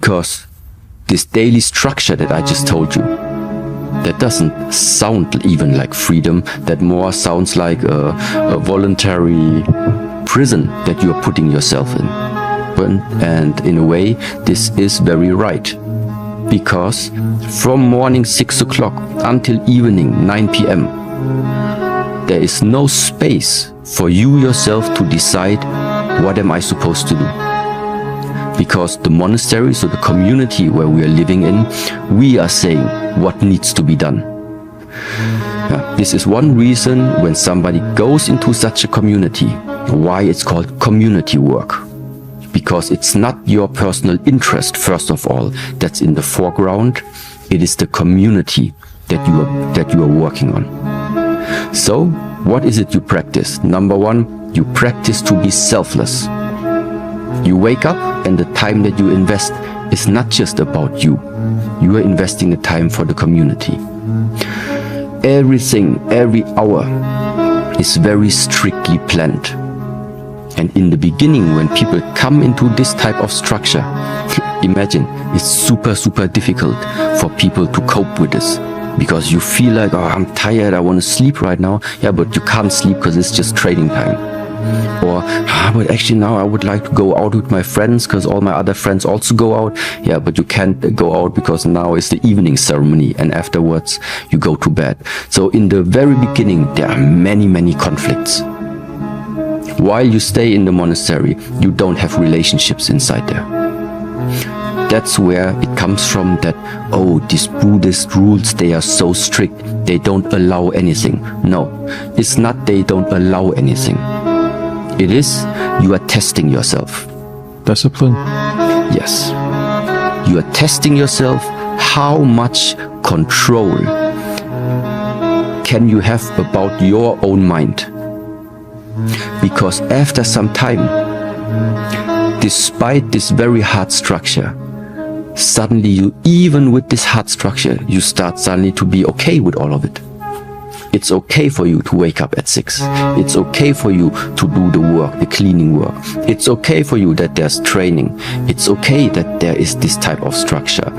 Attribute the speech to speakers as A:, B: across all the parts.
A: Because this daily structure that I just told you, that doesn't sound even like freedom. That more sounds like a voluntary prison that you are putting yourself in. And in a way, this is very right. Because from morning 6 o'clock until evening 9 p.m., there is no space for you yourself to decide, what am I supposed to do? Because the monastery, so the community where we are living in, we are saying what needs to be done. This is one reason when somebody goes into such a community, why it's called community work. Because it's not your personal interest, first of all, that's in the foreground. It is the community that you are working on. So, what is it you practice? Number one, you practice to be selfless. You wake up and the time that you invest is not just about you. You are investing the time for the community. Everything, every hour is very strictly planned. And in the beginning, when people come into this type of structure, imagine, it's super difficult for people to cope with this. Because you feel like, oh, I'm tired, I want to sleep right now. Yeah, but you can't sleep because it's just training time. Or, but actually now I would like to go out with my friends because all my other friends also go out. Yeah, but you can't go out because now is the evening ceremony and afterwards you go to bed. So in the very beginning, there are many conflicts. While you stay in the monastery, you don't have relationships inside there. That's where it comes from that, oh, these Buddhist rules, they are so strict, they don't allow anything. No, it's not they don't allow anything. It is, you are testing yourself.
B: Discipline?
A: Yes. You are testing yourself, how much control can you have about your own mind. Because after some time, despite this very hard structure, suddenly you, even with this hard structure, you start suddenly to be okay with all of it. It's okay for you to wake up at 6. It's okay for you to do the work, the cleaning work. It's okay for you that there's training. It's okay that there is this type of structure.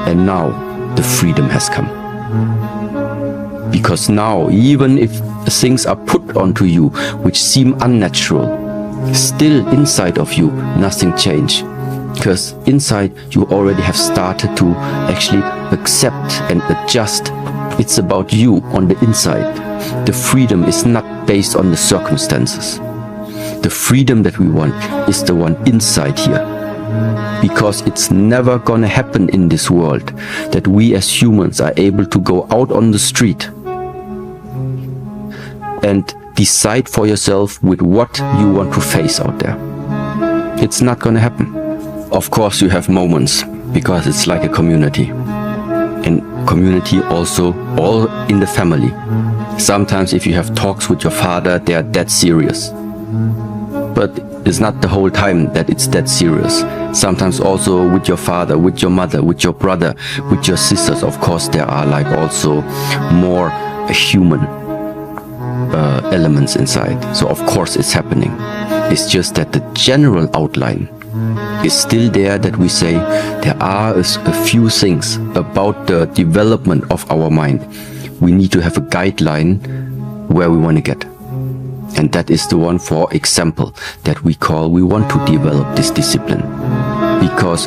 A: And now the freedom has come. Because now, even if things are put onto you which seem unnatural, still inside of you, nothing changed. Because inside you already have started to actually accept and adjust. It's about you on the inside. The freedom is not based on the circumstances. The freedom that we want is the one inside here. Because it's never gonna happen in this world that we as humans are able to go out on the street and decide for yourself with what you want to face out there. It's not gonna happen. Of course you have moments, because it's like a community. And community also, all in the family. Sometimes if you have talks with your father, they are that serious. But it's not the whole time that it's that serious. Sometimes also with your father, with your mother, with your brother, with your sisters, of course there are like also more human elements inside. So of course it's happening. It's just that the general outline is still there, that we say there are a few things about the development of our mind. We need to have a guideline where we want to get. And that is the one, for example, that we want to develop this discipline. Because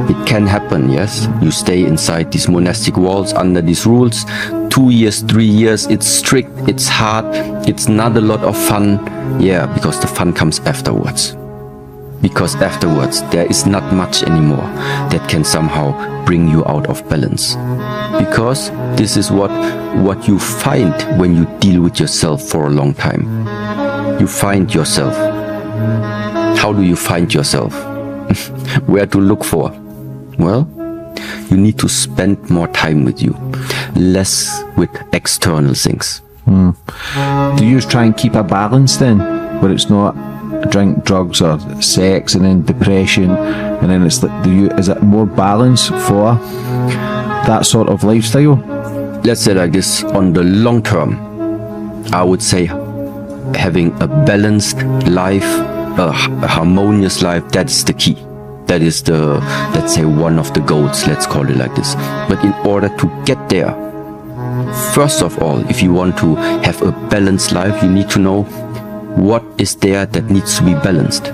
A: it can happen, yes, you stay inside these monastic walls under these rules, 2 years, 3 years, it's strict, it's hard, it's not a lot of fun. Yeah, because the fun comes afterwards. Because afterwards there is not much anymore that can somehow bring you out of balance. Because this is what you find when you deal with yourself for a long time. You find yourself. How do you find yourself? Where to look for? Well, you need to spend more time with you, less with external things.
B: Do you try and keep a balance then, where it's not drink, drugs or sex and then depression, and then it's like, is it more balance for that sort of lifestyle?
A: Let's say like this, on the long term, I would say having a balanced life, a harmonious life, that's the key. That is the, let's say, one of the goals, let's call it like this. But in order to get there, first of all, if you want to have a balanced life, you need to know what is there that needs to be balanced.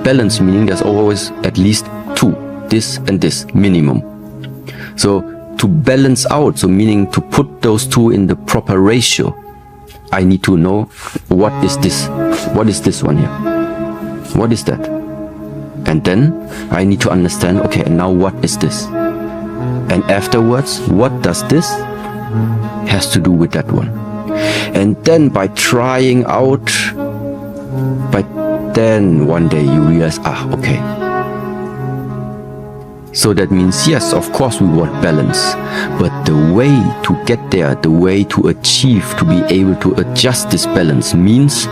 A: Balance meaning there's always at least two, this and this, minimum. So to balance out, so meaning to put those two in the proper ratio, I need to know what is this one here? What is that? And then I need to understand, okay, and now what is this? And afterwards, what does this has to do with that one? And then by trying out, then one day you realize, okay. So that means, yes, of course we want balance, but the way to get there, the way to achieve, to be able to adjust this balance means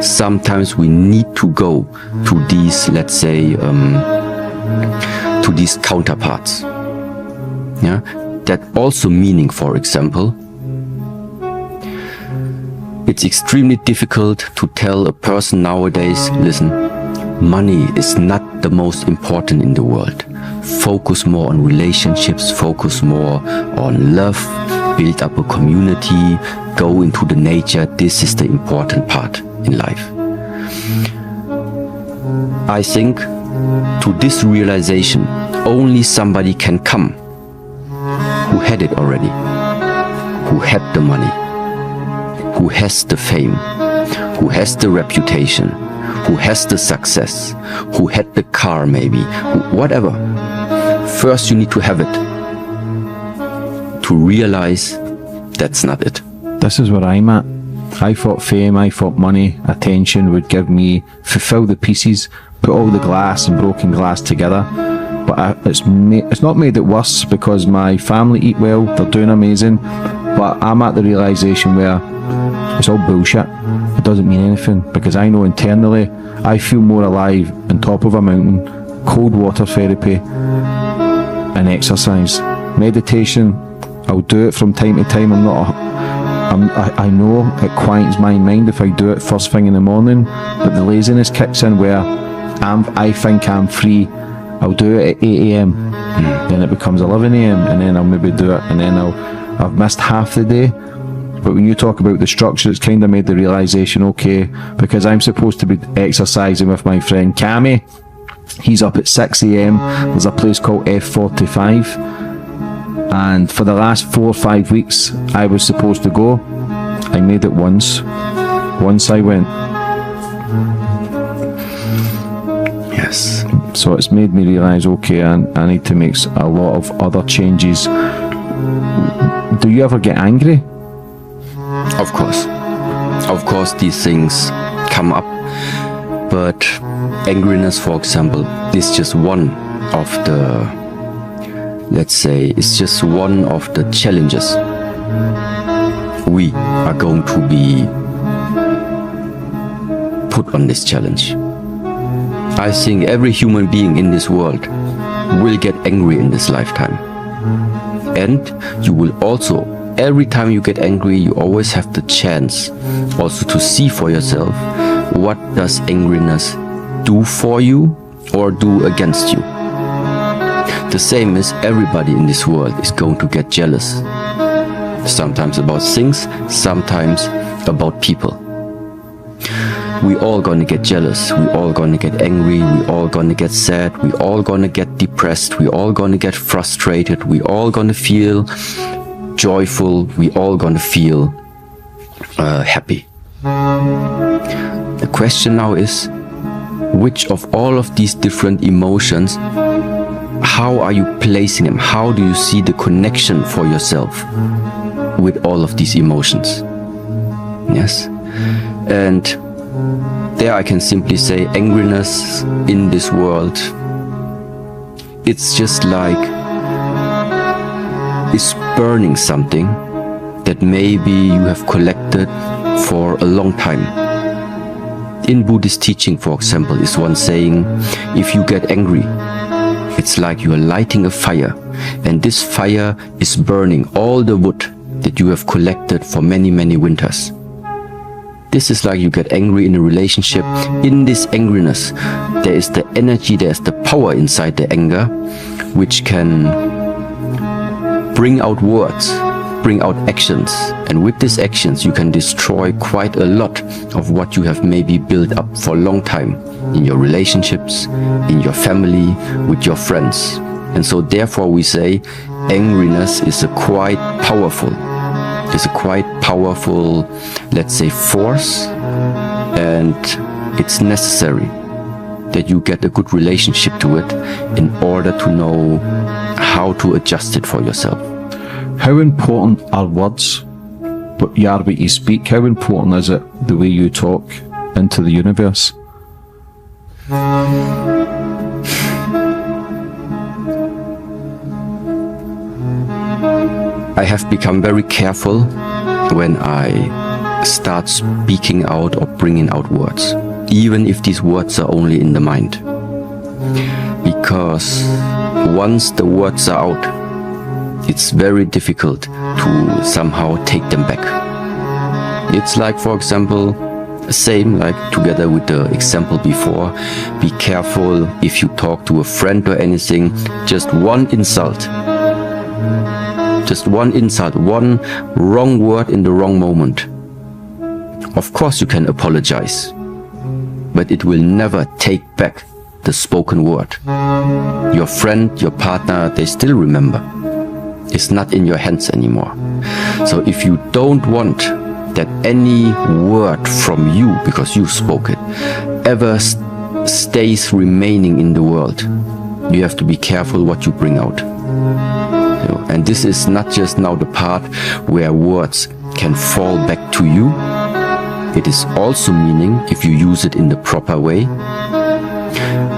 A: sometimes we need to go to these, let's say, to these counterparts. Yeah, that also meaning, for example, it's extremely difficult to tell a person nowadays, listen, money is not the most important in the world. Focus more on relationships, focus more on love, build up a community, go into the nature. This is the important part in life. I think to this realization, only somebody can come who had it already, who had the money, who has the fame, who has the reputation, who has the success, who had the car maybe, whatever. First you need to have it to realize that's not it.
B: This is where I'm at. I thought fame, I thought money, attention would give me, fulfill the pieces, put all the glass and broken glass together. But it's not made it worse because my family eat well, they're doing amazing. But I'm at the realization where it's all bullshit. It doesn't mean anything because I know internally I feel more alive on top of a mountain, cold water therapy and exercise. Meditation, I'll do it from time to time. I know it quiets my mind if I do it first thing in the morning, but the laziness kicks in where I think I'm free. I'll do it at 8 a.m. Then it becomes 11 a.m. and then I'll maybe do it and then I've missed half the day. But when you talk about the structure, it's kind of made the realization, okay, because I'm supposed to be exercising with my friend Cammy. He's up at 6 a.m. There's a place called F45. And for the last 4 or 5 weeks, I was supposed to go. I made it once. Once I went.
A: Yes.
B: So it's made me realize, okay, I need to make a lot of other changes. Do you ever get angry?
A: Of course these things come up, but angriness, for example, is just one of the, let's say, it's just one of the challenges we are going to be put on this challenge. I think every human being in this world will get angry in this lifetime, and you will also, every time you get angry, you always have the chance also to see for yourself what does angriness do for you or do against you. The same is everybody in this world is going to get jealous. Sometimes about things, sometimes about people. We all gonna get jealous, we all gonna get angry, we all gonna get sad, we all gonna get depressed, we all gonna get frustrated, we all gonna feel joyful, we all gonna feel happy. The question now is, which of all of these different emotions, how are you placing them? How do you see the connection for yourself with all of these emotions? Yes. And there I can simply say angriness in this world, it's just like it's burning something that maybe you have collected for a long time. In Buddhist teaching, for example, is one saying, if you get angry, it's like you are lighting a fire, and this fire is burning all the wood that you have collected for many, many winters. This is like you get angry in a relationship. In this angriness, there is the energy, there's the power inside the anger, which can bring out words, bring out actions. And with these actions, you can destroy quite a lot of what you have maybe built up for a long time in your relationships, in your family, with your friends. And so therefore we say angriness is a quite powerful, let's say, force, and it's necessary that you get a good relationship to it in order to know how to adjust it for yourself.
B: How important are words? But you are what you speak. How important is it the way you talk into the universe?
A: I have become very careful when I start speaking out or bringing out words, even if these words are only in the mind. Because once the words are out, it's very difficult to somehow take them back. It's like, for example, same like together with the example before, be careful if you talk to a friend or anything, just one insult, one wrong word in the wrong moment. Of course you can apologize, but it will never take back the spoken word. Your friend, your partner, they still remember. It's not in your hands anymore. So if you don't want that any word from you, because you spoke it, ever stays remaining in the world, you have to be careful what you bring out. And this is not just now the part where words can fall back to you. It is also meaning, if you use it in the proper way,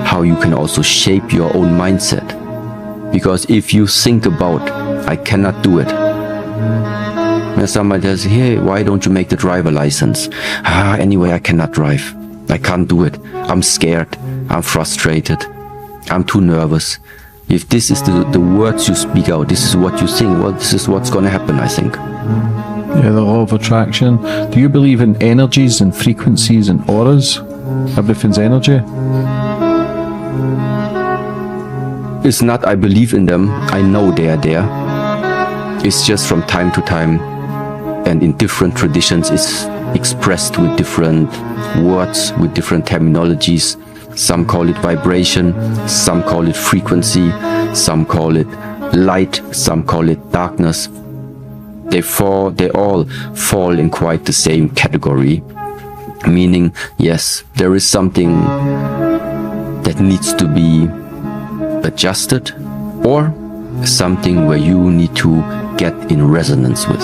A: how you can also shape your own mindset. Because if you think about, I cannot do it. When somebody says, hey, why don't you make the driver license? Anyway, I cannot drive. I can't do it. I'm scared. I'm frustrated. I'm too nervous. If this is the words you speak out, this is what you think, well, this is what's going to happen, I think.
B: Yeah, the law of attraction. Do you believe in energies and frequencies and auras? Everything's energy?
A: It's not I believe in them, I know they are there. It's just from time to time and in different traditions it's expressed with different words, with different terminologies. Some call it vibration, some call it frequency, some call it light, some call it darkness. They all fall in quite the same category, meaning, yes, there is something that needs to be adjusted, or something where you need to get in resonance with.